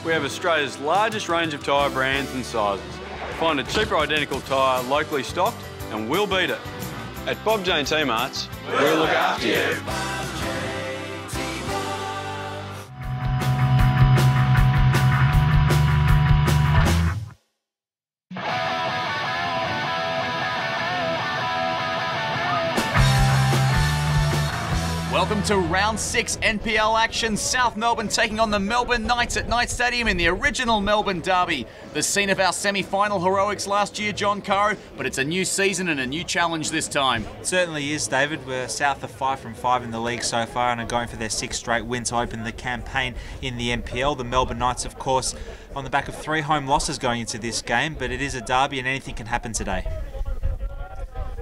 we have Australia's largest range of tyre brands and sizes. Find a cheaper identical tyre locally stocked and we'll beat it. At Bob Jane T-Marts, we'll look after you. Welcome to round 6 NPL action. South Melbourne taking on the Melbourne Knights at Knight Stadium in the original Melbourne Derby. The scene of our semi-final heroics last year, John Caro, but it's a new season and a new challenge this time. It certainly is, David. We're south of 5 from 5 in the league so far and are going for their 6th straight win to open the campaign in the NPL. The Melbourne Knights, of course, on the back of 3 home losses going into this game, but it is a derby and anything can happen today.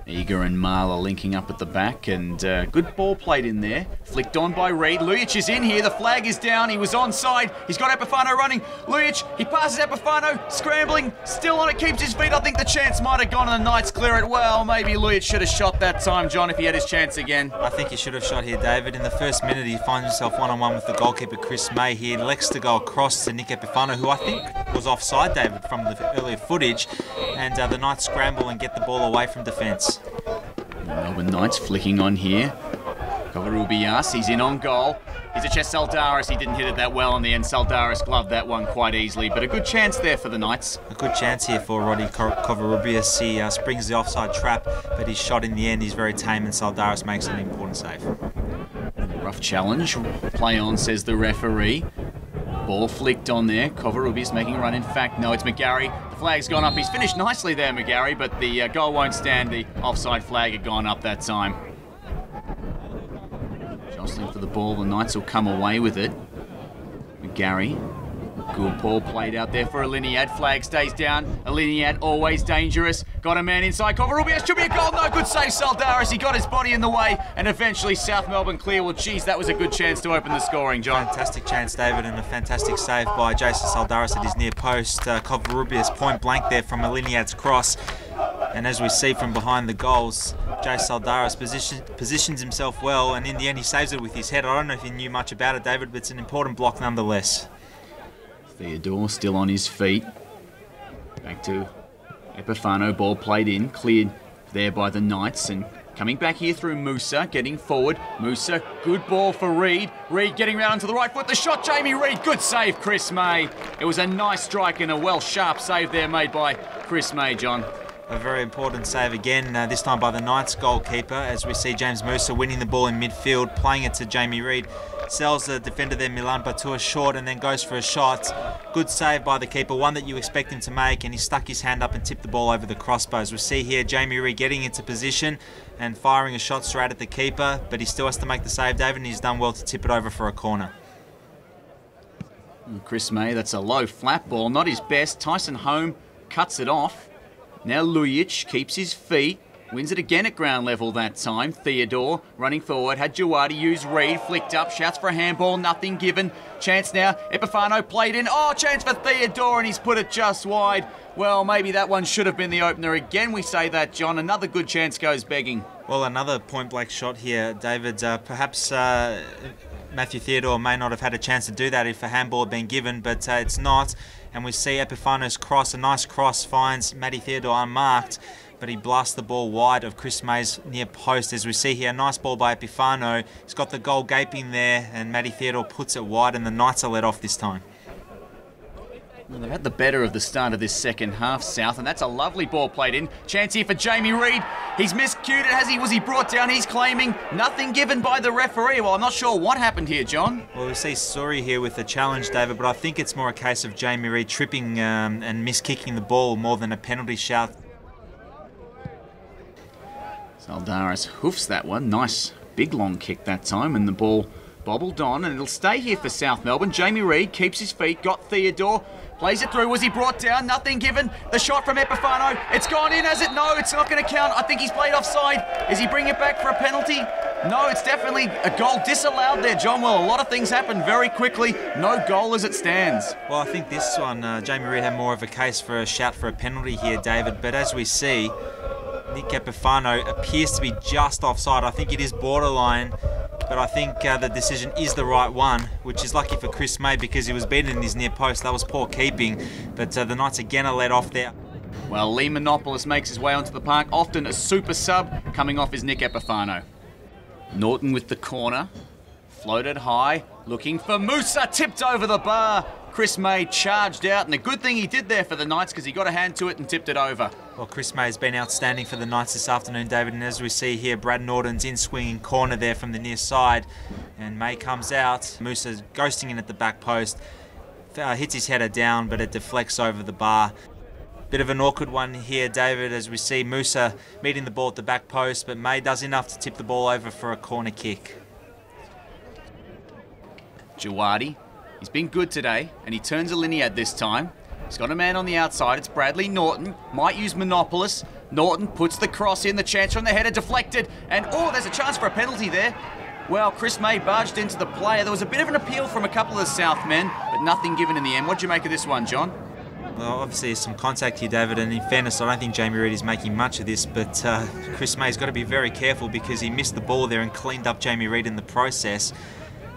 Eager and Marla linking up at the back, and good ball played in there. Flicked on by Reid. Lujic is in here. The flag is down. He was onside. He's got Epifano running. Lujic, he passes Epifano, scrambling, still on it, keeps his feet. I think the chance might have gone and the Knights clear it well. Maybe Lujic should have shot that time, John, if he had his chance again. I think he should have shot here, David. In the first minute, he finds himself one-on-one with the goalkeeper, Chris May. He elects to go across to Nick Epifano, who I think was offside, David, from the earlier footage. And the Knights scramble and get the ball away from defence. Melbourne Knights flicking on here. Covarrubias, he's in on goal. He's a chest Saldaris. He didn't hit it that well in the end. Saldaris gloved that one quite easily, but a good chance there for the Knights. A good chance here for Roddy Covarrubias. He springs the offside trap, but his shot in the end is very tame and Saldaris makes an important save. Rough challenge. Play on, says the referee. Ball flicked on there. Covarrubias making a run. In fact, no, it's McGarry. The flag's gone up. He's finished nicely there, McGarry, but the goal won't stand. The offside flag had gone up that time. Jostling for the ball. The Knights will come away with it. McGarry. Good ball played out there for Aliniad. Flag stays down. Aliniad always dangerous. Got a man inside. Covarrubias should be a goal. No, good save, Saldaris. He got his body in the way, and eventually South Melbourne clear. Well, geez, that was a good chance to open the scoring, John. Fantastic chance, David, and a fantastic save by Jason Saldaris at his near post. Covarrubias point blank there from Aliniad's cross. And as we see from behind the goals, Jason Saldaris positions himself well, and in the end he saves it with his head. I don't know if he knew much about it, David, but it's an important block nonetheless. Theodore still on his feet. Back to Epifano, ball played in, cleared there by the Knights, and coming back here through Musa, getting forward. Musa, good ball for Reid. Reid getting round onto the right foot. The shot, Jamie Reid. Good save, Chris May. It was a nice strike and a well sharp save there made by Chris May, John. A very important save again, this time by the Knights goalkeeper, as we see James Musa winning the ball in midfield, playing it to Jamie Reid. Sells the defender there, Milan Batua, short and then goes for a shot. Good save by the keeper, one that you expect him to make, and he stuck his hand up and tipped the ball over the crossbars. We see here Jamie Reid getting into position and firing a shot straight at the keeper, but he still has to make the save, David, and he's done well to tip it over for a corner. Chris May, that's a low flat ball, not his best. Tyson Home cuts it off. Now Lujic keeps his feet, wins it again at ground level that time. Theodore running forward, had Jawadi use Reid, flicked up, shouts for a handball, nothing given. Chance now, Epifano played in, oh, chance for Theodore, and he's put it just wide. Well, maybe that one should have been the opener again, we say that, John. Another good chance goes begging. Well, another point-blank shot here, David. Perhaps Matthew Theodore may not have had a chance to do that if a handball had been given, but it's not. And we see Epifano's cross, a nice cross, finds Matty Theodore unmarked, but he blasts the ball wide of Chris May's near post. As we see here, a nice ball by Epifano. He's got the goal gaping there, and Matty Theodore puts it wide, and the Knights are let off this time. Well, they've had the better of the start of this second half, South, and that's a lovely ball played in. Chance here for Jamie Reid. He's miscued it. Was he brought down? He's claiming nothing given by the referee. Well, I'm not sure what happened here, John. Well, we see Suri here with the challenge, David, but I think it's more a case of Jamie Reid tripping and miskicking the ball more than a penalty shout. Saldaris hoofs that one. Nice big long kick that time, and the ball bobbled on, and it'll stay here for South Melbourne. Jamie Reid keeps his feet, got Theodore, plays it through. Was he brought down? Nothing given. The shot from Epifano. It's gone in, has it? No, it's not going to count. I think he's played offside. Is he bringing it back for a penalty? No, it's definitely a goal disallowed there, John. Well, a lot of things happen very quickly. No goal as it stands. Well, I think this one, Jamie Reid had more of a case for a shout for a penalty here, David. But as we see, Nick Epifano appears to be just offside. I think it is borderline. but I think the decision is the right one, which is lucky for Chris May because he was beaten in his near post. That was poor keeping, but the Knights again are let off there. Well, Lee Monopolis makes his way onto the park, often a super sub, coming off his Nick Epifano. Norton with the corner, floated high, looking for Musa, tipped over the bar. Chris May charged out, and a good thing he did there for the Knights because he got a hand to it and tipped it over. Well, Chris May has been outstanding for the Knights this afternoon, David, and as we see here, Brad Norton's in swinging corner there from the near side, and May comes out. Musa's ghosting in at the back post, hits his header down, but it deflects over the bar. Bit of an awkward one here, David, as we see Musa meeting the ball at the back post, but May does enough to tip the ball over for a corner kick. Jawadi, he's been good today, and he turns a Liniad this time. He's got a man on the outside, it's Bradley Norton, might use Monopolis. Norton puts the cross in, the chance from the header deflected, and oh, there's a chance for a penalty there. Well, Chris May barged into the player. There was a bit of an appeal from a couple of the South men, but nothing given in the end. What do you make of this one, John? Well, obviously there's some contact here, David, and in fairness, I don't think Jamie Reid is making much of this, but Chris May's got to be very careful because he missed the ball there and cleaned up Jamie Reid in the process.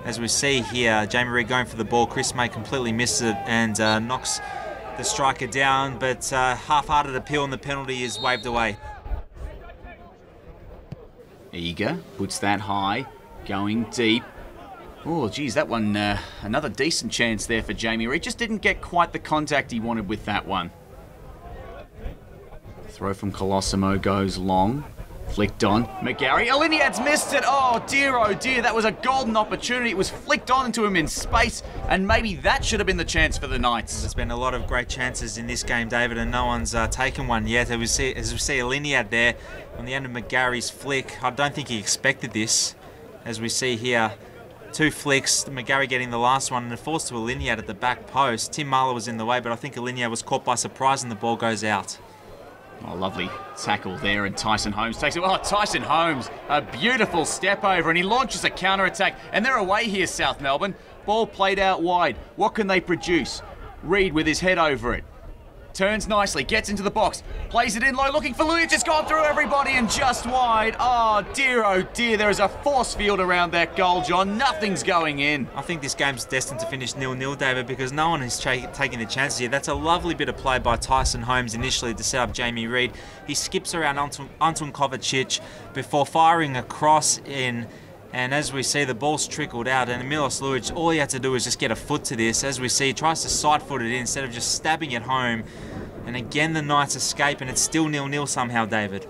As we see here, Jamie Reid going for the ball, Chris May completely misses it and knocks the striker down, but half-hearted appeal and the penalty is waved away. Eager puts that high, going deep. Oh, geez, that one, another decent chance there for Jamie Reid. Just didn't get quite the contact he wanted with that one. Throw from Colosimo goes long. Flicked on. McGarry. Aliniad's missed it. Oh dear, that was a golden opportunity. It was flicked on into him in space, and maybe that should have been the chance for the Knights. There's been a lot of great chances in this game, David, and no one's taken one yet. As we see Aliniad there on the end of McGarry's flick. I don't think he expected this. As we see here, two flicks, McGarry getting the last one, and it falls to Aliniad at the back post. Tim Marler was in the way, but I think Aliniad was caught by surprise and the ball goes out. Oh, lovely tackle there, and Tyson Holmes takes it. Oh, Tyson Holmes, a beautiful step over, and he launches a counter-attack, and they're away here, South Melbourne. Ball played out wide. What can they produce? Reid with his head over it. Turns nicely, gets into the box, plays it in low, looking for Lulic. It's gone through everybody and just wide. Oh dear, there is a force field around that goal, John. Nothing's going in. I think this game's destined to finish 0-0, David, because no one is taking the chances here. That's a lovely bit of play by Tyson Holmes initially to set up Jamie Reid. He skips around Antun Kovacic before firing a cross in. And as we see, the ball's trickled out, and Milos Lulic, all he had to do was just get a foot to this. As we see, he tries to side-foot it in instead of just stabbing it home. And again, the Knights escape, and it's still 0-0 somehow, David.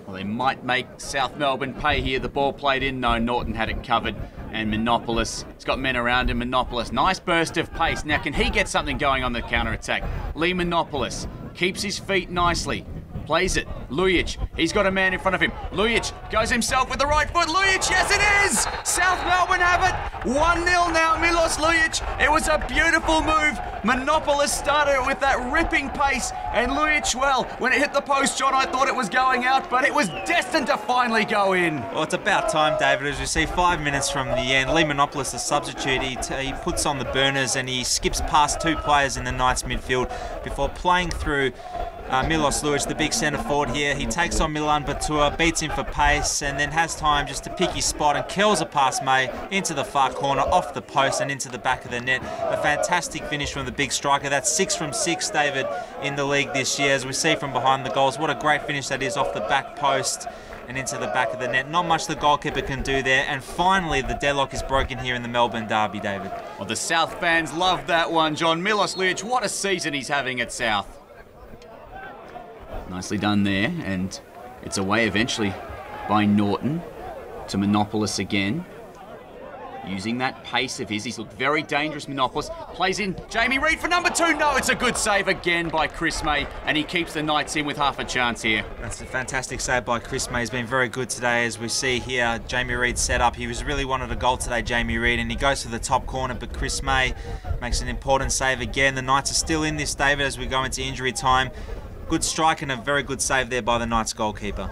Well, they might make South Melbourne pay here. The ball played in. No, Norton had it covered. And Monopolis, he's got men around him. Monopolis, nice burst of pace. Now, can he get something going on the counter-attack? Lee Monopolis keeps his feet nicely. Plays it. Lujic, he's got a man in front of him. Lujic goes himself with the right foot. Lujic, yes it is! South Melbourne have it. 1-0 now, Milos Lujic. It was a beautiful move. Monopolis started it with that ripping pace. And Lujic, well, when it hit the post, John, I thought it was going out, but it was destined to finally go in. Well, it's about time, David, as we see 5 minutes from the end. Lee Monopolis, the substitute, he puts on the burners and he skips past two players in the Knights midfield before playing through Milos Lujic, the big centre forward here. He takes on Milan Batua, beats him for pace, and then has time just to pick his spot and curls a past May into the far corner, off the post and into the back of the net. A fantastic finish from the big striker. That's 6 from 6, David, in the league this year. As we see from behind the goals, what a great finish that is off the back post and into the back of the net. Not much the goalkeeper can do there. And finally, the deadlock is broken here in the Melbourne Derby, David. Well, the South fans love that one, John. Milos Lujic, what a season he's having at South. Nicely done there, and it's away eventually by Norton to Monopolis again. Using that pace of his, he's looked very dangerous, Monopolis. Plays in Jamie Reid for number 2. No, it's a good save again by Chris May, and he keeps the Knights in with half a chance here. That's a fantastic save by Chris May. He's been very good today, as we see here. Jamie Reid set up. He was really wanted a goal today, Jamie Reid, and he goes to the top corner, but Chris May makes an important save again. The Knights are still in this, David, as we go into injury time. Good strike and a very good save there by the Knights goalkeeper.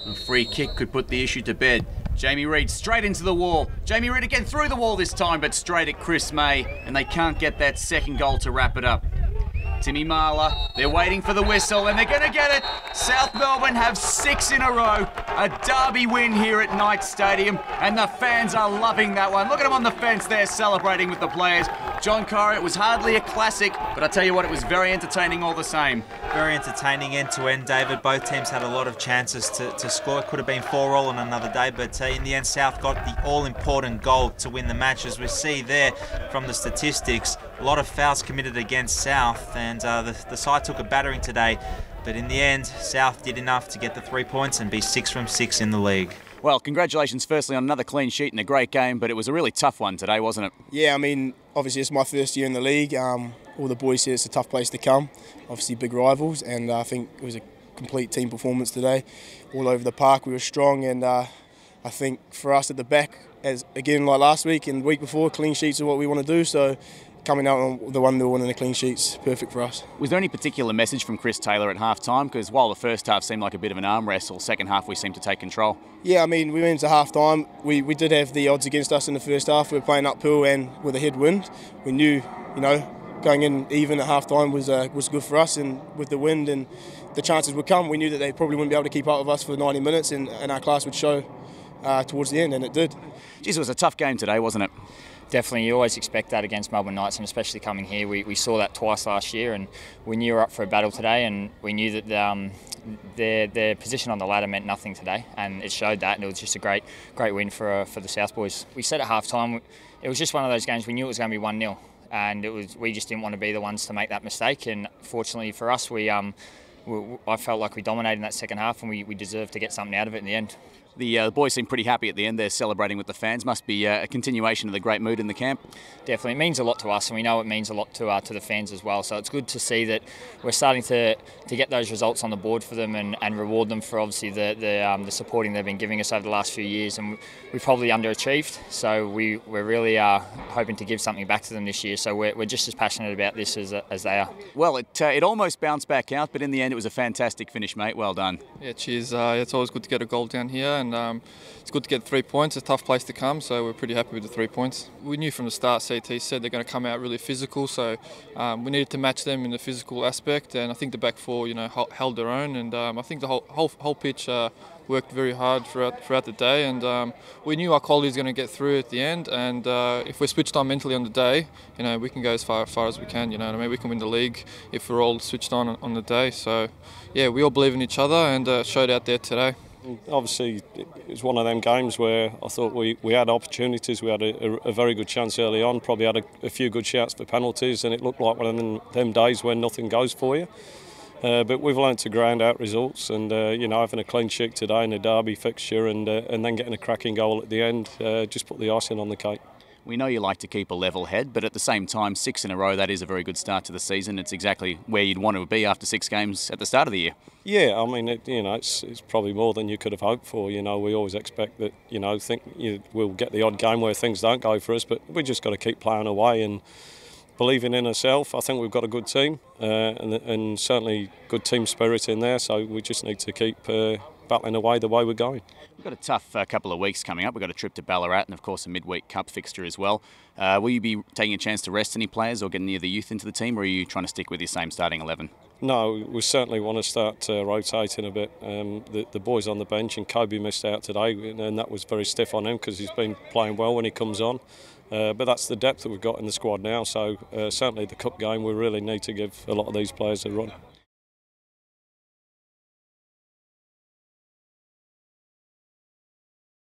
A free kick could put the issue to bed. Jamie Reid straight into the wall. Jamie Reid again through the wall this time, but straight at Chris May, and they can't get that second goal to wrap it up. Timmy Marler, they're waiting for the whistle and they're going to get it. South Melbourne have 6 in a row. A derby win here at Knight Stadium and the fans are loving that one. Look at them on the fence there celebrating with the players. John Corrie, it was hardly a classic, but I tell you what, it was very entertaining all the same. Very entertaining end to end, David. Both teams had a lot of chances to score. It could have been 4-4 on another day, but in the end South got the all-important goal to win the match. As we see there from the statistics, a lot of fouls committed against South, and the side took a battering today, but in the end South did enough to get the 3 points and be 6 from 6 in the league. Well, congratulations firstly on another clean sheet and a great game, but it was a really tough one today, wasn't it? Yeah, I mean, obviously it's my first year in the league. All the boys said it's a tough place to come. Obviously big rivals, and I think it was a complete team performance today. All over the park we were strong, and I think for us at the back, as again like last week and the week before, clean sheets are what we want to do, so coming out on the 1-0 and the clean sheets, perfect for us. Was there any particular message from Chris Taylor at half-time? Because while the first half seemed like a bit of an arm wrestle, second half we seemed to take control. Yeah, I mean, we went into half-time. We did have the odds against us in the first half. We were playing uphill and with a headwind. We knew, going in even at half-time was good for us, and with the wind and the chances would come, we knew that they probably wouldn't be able to keep up with us for 90 minutes, and our class would show towards the end, and it did. Geez, it was a tough game today, wasn't it? Definitely, you always expect that against Melbourne Knights, and especially coming here. We saw that twice last year, and we knew we were up for a battle today, and we knew that their position on the ladder meant nothing today, and it showed that, and it was just a great win for the South boys. We said at half-time, it was just one of those games we knew it was going to be 1-0, and we just didn't want to be the ones to make that mistake, and fortunately for us, I felt like we dominated in that second half, and we deserved to get something out of it in the end. The boys seem pretty happy at the end. They're celebrating with the fans. Must be a continuation of the great mood in the camp. Definitely, it means a lot to us, and we know it means a lot to the fans as well. So it's good to see that we're starting to get those results on the board for them and reward them for obviously the supporting they've been giving us over the last few years. And we've probably underachieved, so we're really hoping to give something back to them this year. So we're just as passionate about this as they are. Well, it almost bounced back out, but in the end it was a fantastic finish, mate. Well done. Yeah, cheers. It's always good to get a goal down here, and it's good to get 3 points. It's a tough place to come, so we're pretty happy with the 3 points. We knew from the start, CT said they're going to come out really physical, so we needed to match them in the physical aspect, and I think the back four, held their own, and I think the whole pitch worked very hard throughout the day, and we knew our quality was going to get through at the end, and if we're switched on mentally on the day, we can go as far as we can, we can win the league if we're all switched on the day. So yeah, we all believe in each other, and showed out there today. Obviously, it was one of them games where I thought we had opportunities. We had a very good chance early on, probably had a few good shots for penalties, and it looked like one of them days when nothing goes for you. But we've learned to grind out results, and having a clean sheet today in a derby fixture, and then getting a cracking goal at the end, just put the icing on the cake. We know you like to keep a level head, but at the same time, 6 in a row, that is a very good start to the season. It's exactly where you'd want to be after 6 games at the start of the year. Yeah, I mean, it's probably more than you could have hoped for. We always expect that, we'll get the odd game where things don't go for us, but we just got to keep playing away and believing in ourselves. I think we've got a good team and certainly good team spirit in there, so we just need to keep battling away the way we're going. We've got a tough couple of weeks coming up. We've got a trip to Ballarat and, of course, a midweek cup fixture as well. Will you be taking a chance to rest any players or getting any of the youth into the team, or are you trying to stick with your same starting 11? No, we certainly want to start rotating a bit. The boys on the bench, and Kobe missed out today, and that was very stiff on him because he's been playing well when he comes on. But that's the depth that we've got in the squad now, so certainly the cup game we really need to give a lot of these players a run.